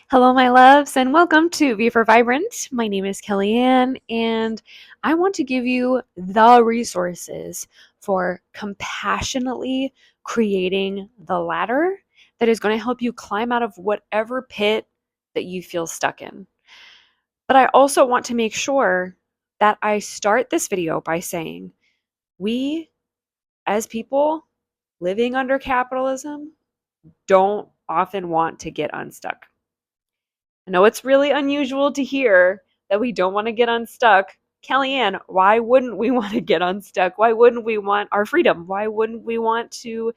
Hello, my loves, and welcome to Be for Vibrant. My name is Kellyanne, and I want to give you the resources for compassionately creating the ladder that is going to help you climb out of whatever pit that you feel stuck in. But I also want to make sure that I start this video by saying we, as people living under capitalism, don't often want to get unstuck. I know it's really unusual to hear that we don't want to get unstuck. Kellyanne, why wouldn't we want to get unstuck? Why wouldn't we want our freedom? Why wouldn't we want to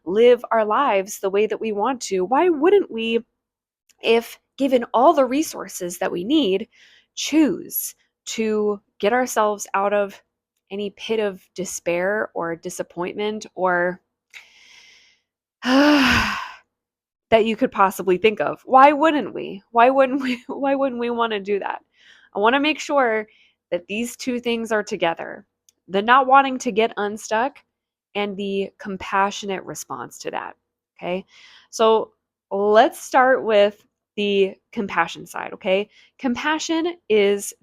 live our lives the way that we want to? Why wouldn't we, if given all the resources that we need, choose to get ourselves out of any pit of despair or disappointment or that you could possibly think of? Why wouldn't we? Why wouldn't we? Why wouldn't we want to do that? I want to make sure that these two things are together. The not wanting to get unstuck and the compassionate response to that. Okay. So let's start with the compassion side. Okay. Compassion is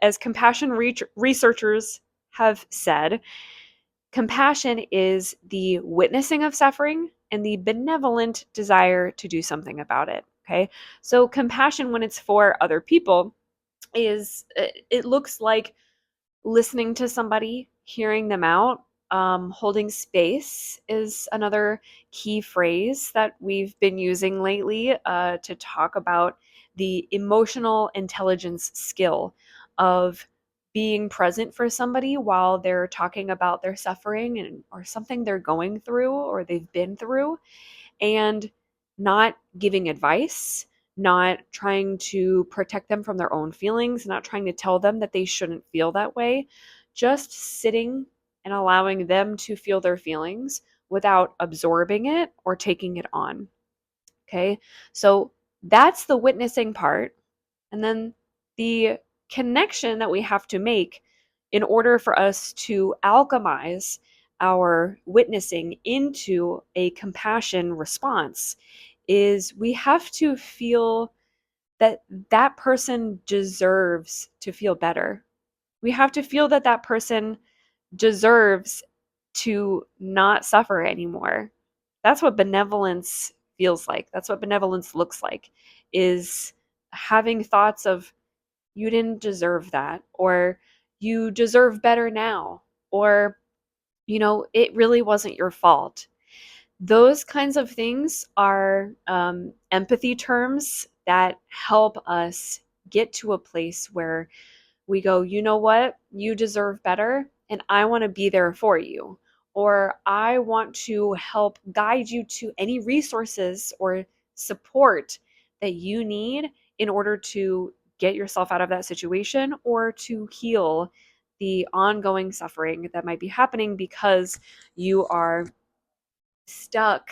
as compassion researchers have said, compassion is the witnessing of suffering and the benevolent desire to do something about it. Okay. So, compassion, when it's for other people, it looks like listening to somebody, hearing them out. Holding space is another key phrase that we've been using lately to talk about the emotional intelligence skill of being present for somebody while they're talking about their suffering and or something they're going through or they've been through, and not giving advice, not trying to protect them from their own feelings, not trying to tell them that they shouldn't feel that way, just sitting and allowing them to feel their feelings without absorbing it or taking it on. Okay. So that's the witnessing part. And then the connection that we have to make in order for us to alchemize our witnessing into a compassion response is we have to feel that that person deserves to feel better. We have to feel that that person deserves to not suffer anymore. That's what benevolence feels like. That's what benevolence looks like, is having thoughts of you didn't deserve that, or you deserve better now, or it really wasn't your fault. Those kinds of things are empathy terms that help us get to a place where we go, you know what? You deserve better, and I want to be there for you. Or I want to help guide you to any resources or support that you need in order to get yourself out of that situation or to heal the ongoing suffering that might be happening because you are stuck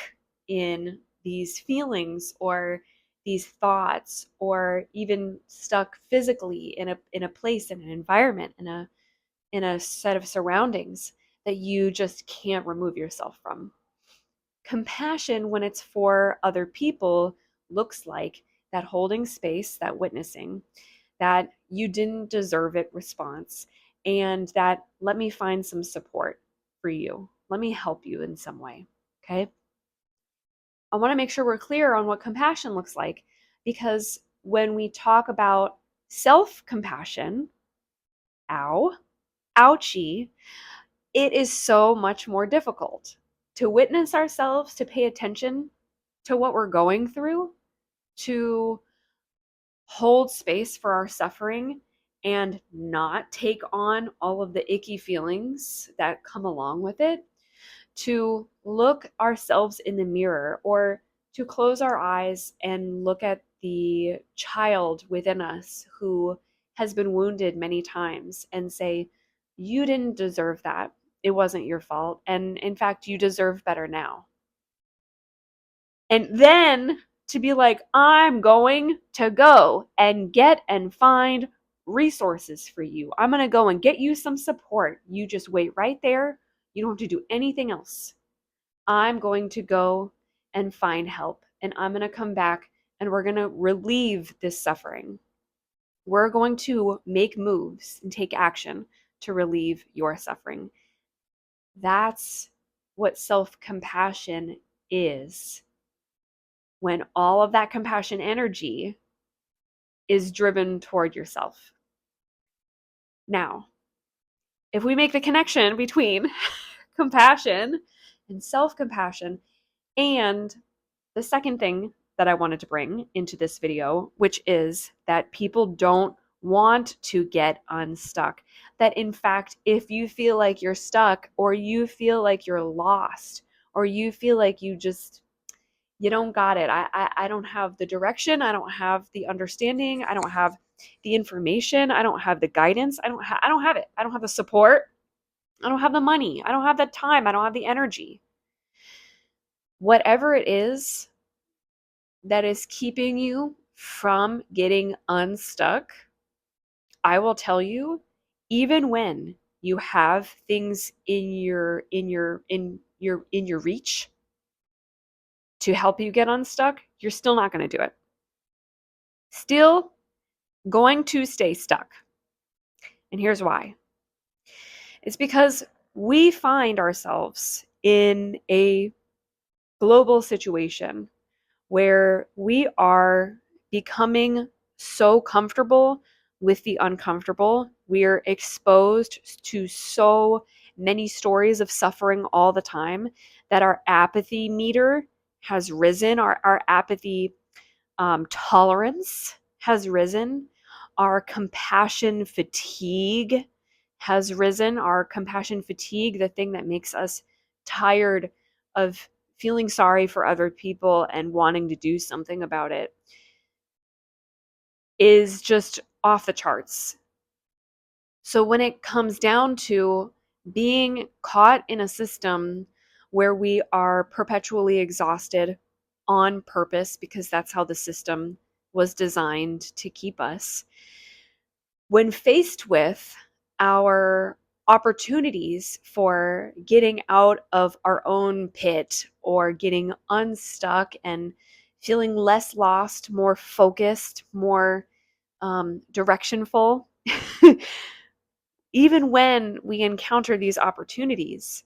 in these feelings or these thoughts, or even stuck physically in a place, in an environment, in a set of surroundings that you just can't remove yourself from. Compassion, when it's for other people, looks like that holding space, that witnessing, that you didn't deserve it response, and that let me find some support for you. Let me help you in some way. Okay. I want to make sure we're clear on what compassion looks like, because when we talk about self compassion, ow, ouchie, it is so much more difficult to witness ourselves, to pay attention to what we're going through, to hold space for our suffering and not take on all of the icky feelings that come along with it, to look ourselves in the mirror, or to close our eyes and look at the child within us who has been wounded many times and say, you didn't deserve that. It wasn't your fault. And in fact, you deserve better now. And then to be like, I'm going to go and get and find resources for you. I'm going to go and get you some support. You just wait right there. You don't have to do anything else. I'm going to go and find help, and I'm going to come back and we're going to relieve this suffering. We're going to make moves and take action to relieve your suffering. That's what self-compassion is. When all of that compassion energy is driven toward yourself. Now, if we make the connection between compassion and self-compassion, and the second thing that I wanted to bring into this video, which is that people don't want to get unstuck. That in fact, if you feel like you're stuck, or you feel like you're lost, or you feel like you don't got it. I don't have the direction. I don't have the understanding. I don't have the information. I don't have the guidance. I don't have it. I don't have the support. I don't have the money. I don't have the time. I don't have the energy. Whatever it is that is keeping you from getting unstuck, I will tell you, even when you have things in your reach to help you get unstuck, you're still not going to do it. Still going to stay stuck. And here's why. It's because we find ourselves in a global situation where we are becoming so comfortable with the uncomfortable. We're exposed to so many stories of suffering all the time that our apathy meter has risen. Our apathy tolerance has risen. Our compassion fatigue has risen. Our compassion fatigue, the thing that makes us tired of feeling sorry for other people and wanting to do something about it, is just off the charts. So when it comes down to being caught in a system where we are perpetually exhausted on purpose, because that's how the system was designed to keep us, when faced with our opportunities for getting out of our own pit or getting unstuck and feeling less lost, more focused, more directionful, even when we encounter these opportunities,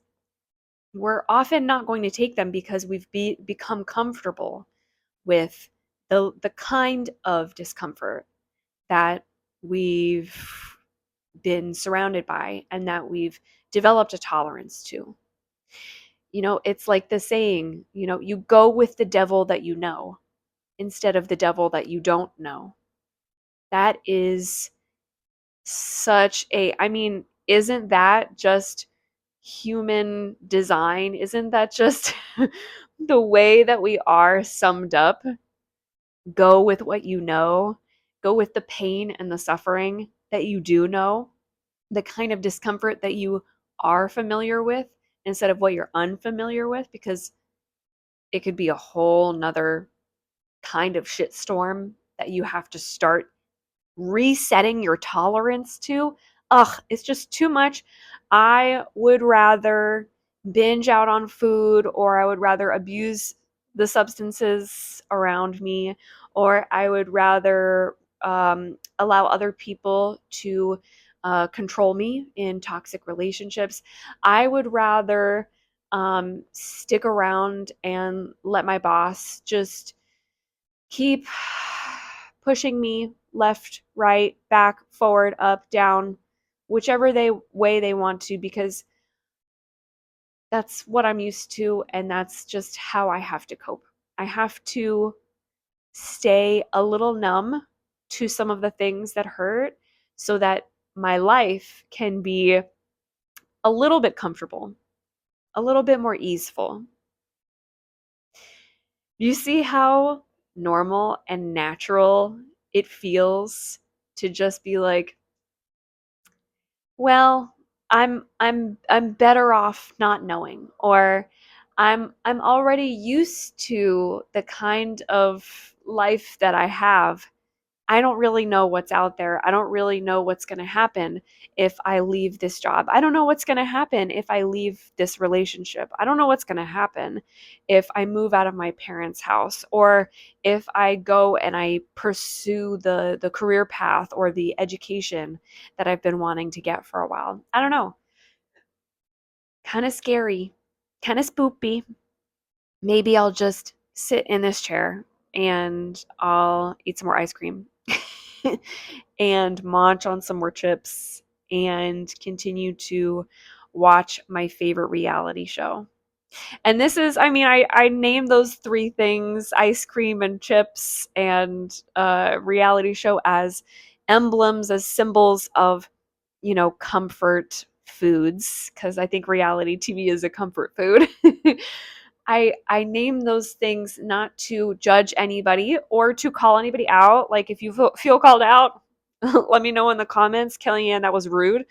we're often not going to take them because we've become comfortable with the kind of discomfort that we've been surrounded by and that we've developed a tolerance to. You know, it's like the saying, you go with the devil that you know instead of the devil that you don't know. That is isn't that just human design? Isn't that just the way that we are summed up? Go with what you know. Go with the pain and the suffering that you do know, the kind of discomfort that you are familiar with instead of what you're unfamiliar with, because it could be a whole nother kind of shitstorm that you have to start resetting your tolerance to. Ugh, it's just too much. I would rather binge out on food, or I would rather abuse the substances around me, or I would rather allow other people to control me in toxic relationships. I would rather stick around and let my boss just keep pushing me left, right, back, forward, up, down, whichever way they want to, because that's what I'm used to and that's just how I have to cope. I have to stay a little numb to some of the things that hurt so that my life can be a little bit comfortable, a little bit more easeful. You see how normal and natural it feels to just be like, well, I'm better off not knowing, or I'm already used to the kind of life that I have. I don't really know what's out there. I don't really know what's going to happen if I leave this job. I don't know what's going to happen if I leave this relationship. I don't know what's going to happen if I move out of my parents' house, or if I go and I pursue the career path or the education that I've been wanting to get for a while. I don't know. Kind of scary, kind of spoopy. Maybe I'll just sit in this chair and I'll eat some more ice cream and munch on some more chips and continue to watch my favorite reality show. And this is, I mean, I named those three things, ice cream and chips and reality show, as emblems, as symbols of, comfort foods, because I think reality TV is a comfort food. I name those things not to judge anybody or to call anybody out. Like, if you feel called out, let me know in the comments. Kellyanne, that was rude.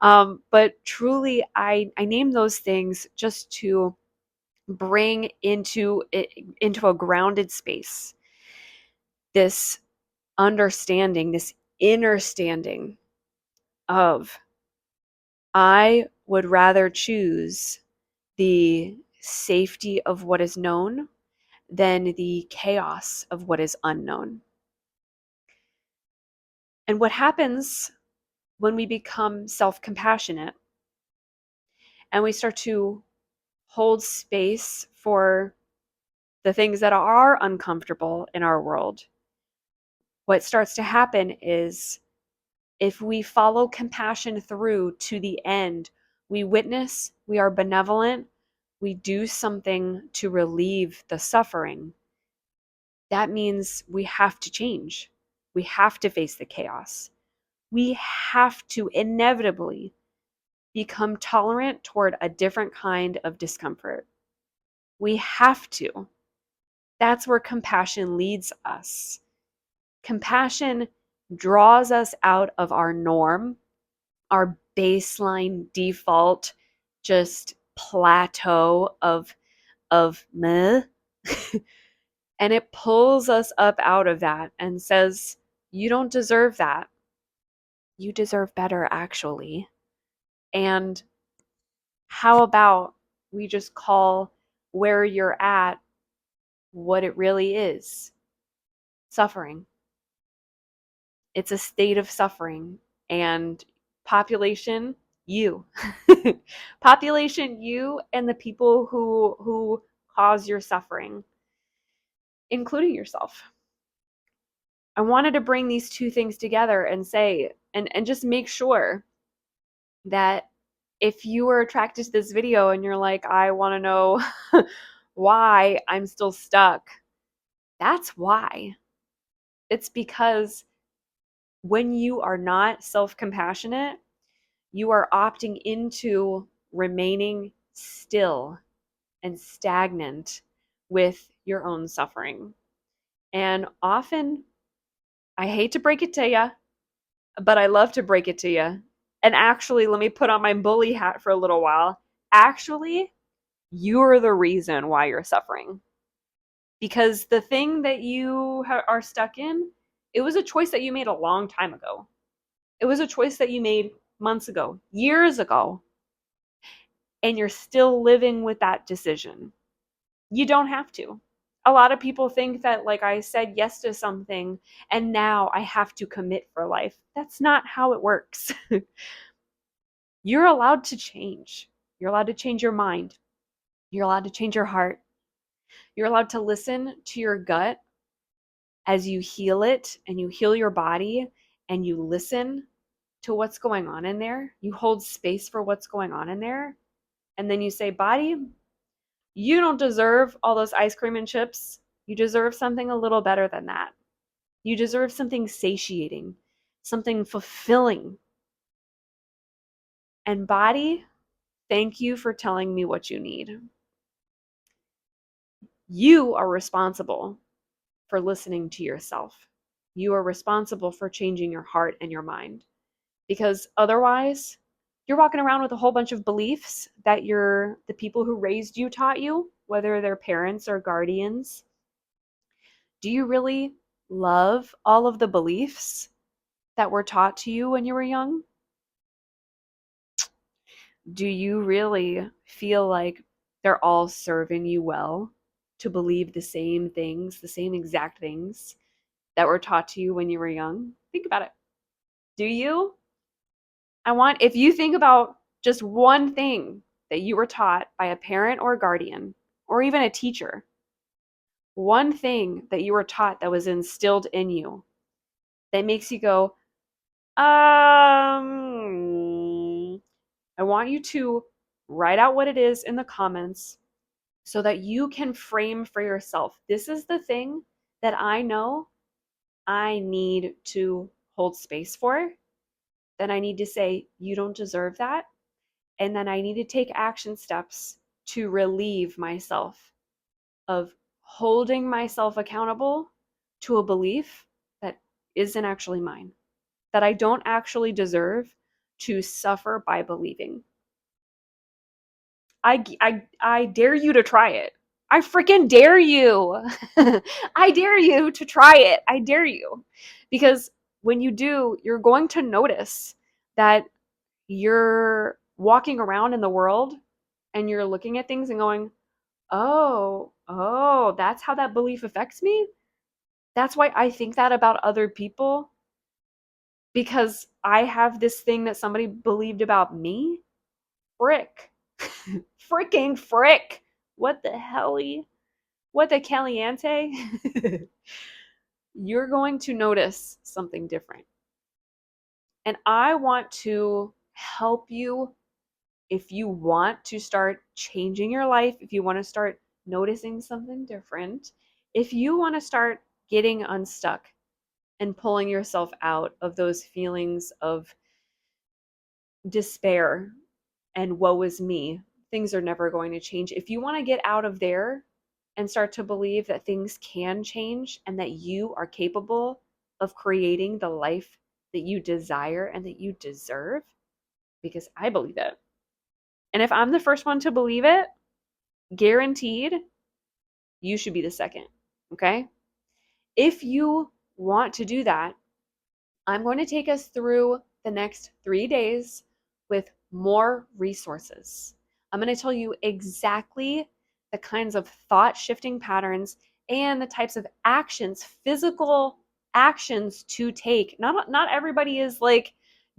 But truly, I name those things just to bring into a grounded space this understanding, this inner standing of, I would rather choose the safety of what is known than the chaos of what is unknown. And what happens when we become self-compassionate and we start to hold space for the things that are uncomfortable in our world, what starts to happen is, if we follow compassion through to the end, we witness, we are benevolent, we do something to relieve the suffering. That means we have to change. We have to face the chaos. We have to inevitably become tolerant toward a different kind of discomfort. We have to. That's where compassion leads us. Compassion draws us out of our norm, our baseline default, just plateau of meh. And it pulls us up out of that and says, you don't deserve that. You deserve better, actually. And how about we just call where you're at what it really is? Suffering. It's a state of suffering. And population, you. Population, you, and the people who cause your suffering, including yourself. I wanted to bring these two things together and say, and just make sure that if you are attracted to this video and you're like, I want to know why I'm still stuck, that's why. It's because when you are not self-compassionate, you are opting into remaining still and stagnant with your own suffering. And often, I hate to break it to you, but I love to break it to you. And actually, let me put on my bully hat for a little while. Actually, you're the reason why you're suffering. Because the thing that you are stuck in, it was a choice that you made a long time ago. It was a choice that you made months ago, years ago, and you're still living with that decision. You don't have to. A lot of people think that, like, I said yes to something and now I have to commit for life. That's not how it works. You're allowed to change. You're allowed to change your mind. You're allowed to change your heart. You're allowed to listen to your gut as you heal it and you heal your body and you listen to what's going on in there. You hold space for what's going on in there. And then you say, body, you don't deserve all those ice cream and chips. You deserve something a little better than that. You deserve something satiating, something fulfilling. And body, thank you for telling me what you need. You are responsible for listening to yourself. You are responsible for changing your heart and your mind. Because otherwise, you're walking around with a whole bunch of beliefs that the people who raised you taught you, whether they're parents or guardians. Do you really love all of the beliefs that were taught to you when you were young? Do you really feel like they're all serving you well to believe the same things, the same exact things that were taught to you when you were young? Think about it. Do you? If you think about just one thing that you were taught by a parent or a guardian or even a teacher, one thing that you were taught that was instilled in you that makes you go, I want you to write out what it is in the comments so that you can frame for yourself. This is the thing that I know I need to hold space for. Then I need to say, you don't deserve that. And then I need to take action steps to relieve myself of holding myself accountable to a belief that isn't actually mine, that I don't actually deserve to suffer by believing. I dare you to try it. I freaking dare you. I dare you to try it. I dare you. Because when you do, you're going to notice that you're walking around in the world and you're looking at things and going, oh, that's how that belief affects me. That's why I think that about other people, because I have this thing that somebody believed about me. Frick. Freaking frick. What the helly? What the caliente? You're going to notice something different. And I want to help you if you want to start changing your life, if you want to start noticing something different, if you want to start getting unstuck and pulling yourself out of those feelings of despair and woe is me, things are never going to change. If you want to get out of there and start to believe that things can change and that you are capable of creating the life that you desire and that you deserve, because I believe it. And if I'm the first one to believe it, guaranteed, you should be the second. Okay? If you want to do that, I'm going to take us through the next 3 days with more resources. I'm going to tell you exactly the kinds of thought shifting patterns and the types of actions, physical actions to take. Not everybody is like,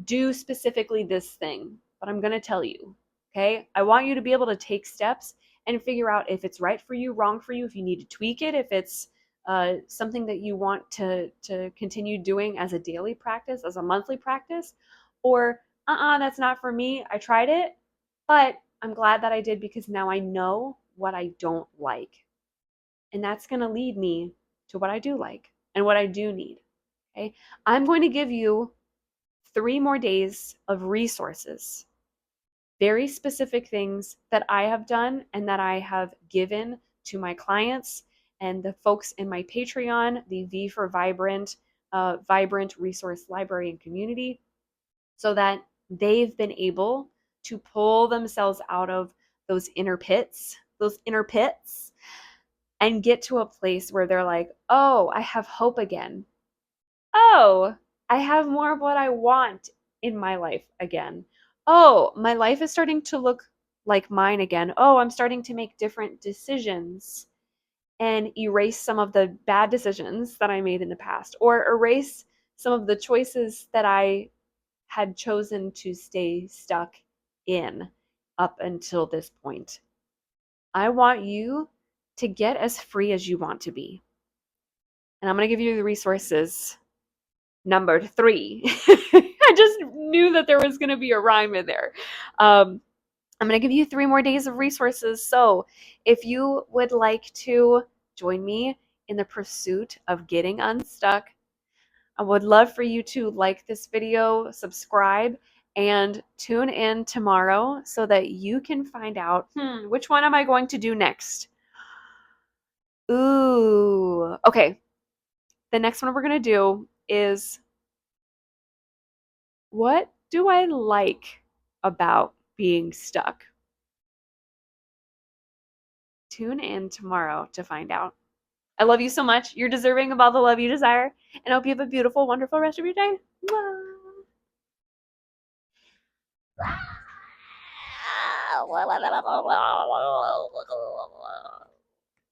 do specifically this thing, but I'm going to tell you. Okay? I want you to be able to take steps and figure out if it's right for you, wrong for you, if you need to tweak it, if it's something that you want to continue doing as a daily practice, as a monthly practice, or that's not for me. I tried it, but I'm glad that I did because now I know what I don't like. And that's going to lead me to what I do like and what I do need. Okay. I'm going to give you 3 more days of resources, very specific things that I have done and that I have given to my clients and the folks in my Patreon, the V for Vibrant, Vibrant Resource Library and Community, so that they've been able to pull themselves out of those inner pits, and get to a place where they're like, oh, I have hope again. Oh, I have more of what I want in my life again. Oh, my life is starting to look like mine again. Oh, I'm starting to make different decisions and erase some of the bad decisions that I made in the past, or erase some of the choices that I had chosen to stay stuck in up until this point. I want you to get as free as you want to be. And I'm going to give you the resources. Number 3. I just knew that there was going to be a rhyme in there. I'm going to give you 3 more days of resources. So if you would like to join me in the pursuit of getting unstuck, I would love for you to like this video, subscribe, and tune in tomorrow so that you can find out, which one am I going to do next? Ooh, okay. The next one we're going to do is, what do I like about being stuck? Tune in tomorrow to find out. I love you so much. You're deserving of all the love you desire. And I hope you have a beautiful, wonderful rest of your day.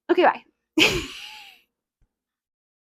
Okay, bye.